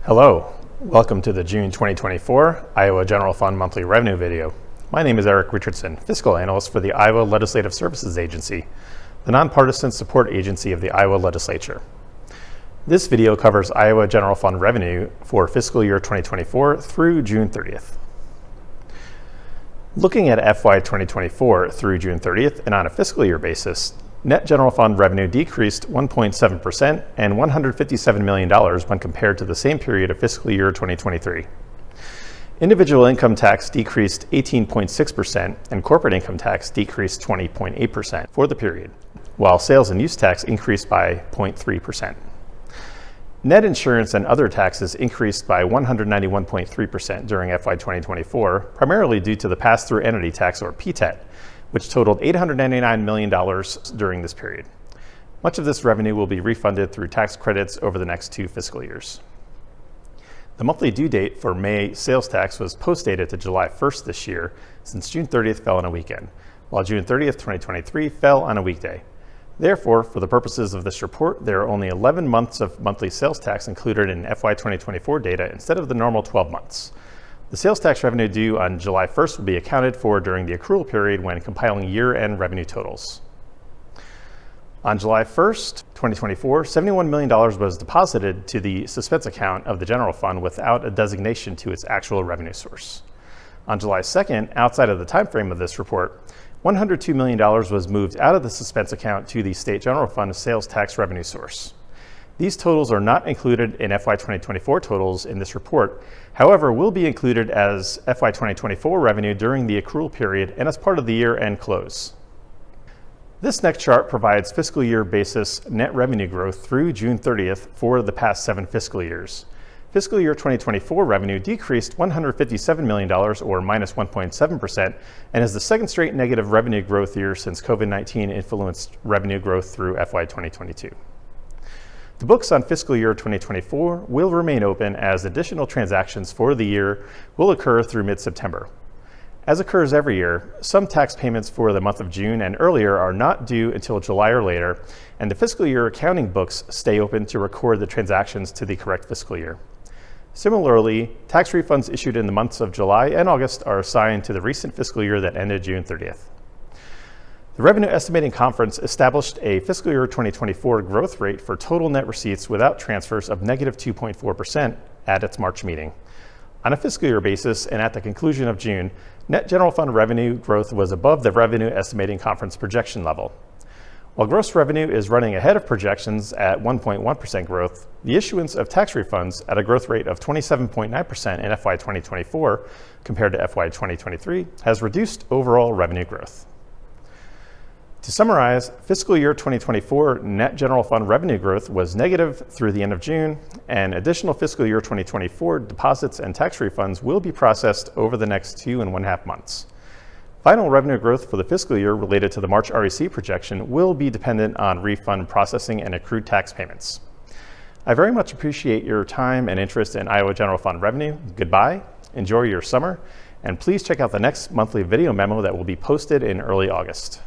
Hello, welcome to the June 2024 Iowa General Fund Monthly Revenue video. My name is Eric Richardson, Fiscal Analyst for the Iowa Legislative Services Agency, the nonpartisan support agency of the Iowa Legislature. This video covers Iowa General Fund revenue for fiscal year 2024 through June 30th. Looking at FY 2024 through June 30th and on a fiscal year basis, net general fund revenue decreased 1.7% and $157 million when compared to the same period of fiscal year 2023. Individual income tax decreased 18.6% and corporate income tax decreased 20.8% for the period, while sales and use tax increased by 0.3%. Net insurance and other taxes increased by 191.3% during FY 2024, primarily due to the pass-through entity tax, or PTET, which totaled $899 million during this period. Much of this revenue will be refunded through tax credits over the next 2 fiscal years. The monthly due date for May sales tax was postdated to July 1st this year, since June 30th fell on a weekend, while June 30th, 2023 fell on a weekday. Therefore, for the purposes of this report, there are only 11 months of monthly sales tax included in FY 2024 data instead of the normal 12 months. The sales tax revenue due on July 1st will be accounted for during the accrual period when compiling year-end revenue totals. On July 1st, 2024, $71 million was deposited to the suspense account of the general fund without a designation to its actual revenue source. On July 2nd, outside of the time frame of this report, $102 million was moved out of the suspense account to the state general fund sales tax revenue source. These totals are not included in FY 2024 totals in this report, however, will be included as FY 2024 revenue during the accrual period and as part of the year-end close. This next chart provides fiscal year basis net revenue growth through June 30th for the past 7 fiscal years. Fiscal year 2024 revenue decreased $157 million, or minus 1.7%, and is the second straight negative revenue growth year since COVID-19 influenced revenue growth through FY 2022. The books on fiscal year 2024 will remain open as additional transactions for the year will occur through mid-September. As occurs every year, some tax payments for the month of June and earlier are not due until July or later, and the fiscal year accounting books stay open to record the transactions to the correct fiscal year. Similarly, tax refunds issued in the months of July and August are assigned to the recent fiscal year that ended June 30th. The Revenue Estimating Conference established a fiscal year 2024 growth rate for total net receipts without transfers of negative 2.4% at its March meeting. On a fiscal year basis and at the conclusion of June, net general fund revenue growth was above the Revenue Estimating Conference projection level. While gross revenue is running ahead of projections at 1.1% growth, the issuance of tax refunds at a growth rate of 27.9% in FY 2024 compared to FY 2023 has reduced overall revenue growth. To summarize, fiscal year 2024 net general fund revenue growth was negative through the end of June, and additional fiscal year 2024 deposits and tax refunds will be processed over the next 2.5 months. Final revenue growth for the fiscal year related to the March REC projection will be dependent on refund processing and accrued tax payments. I very much appreciate your time and interest in Iowa General Fund revenue. Goodbye, enjoy your summer, and please check out the next monthly video memo that will be posted in early August.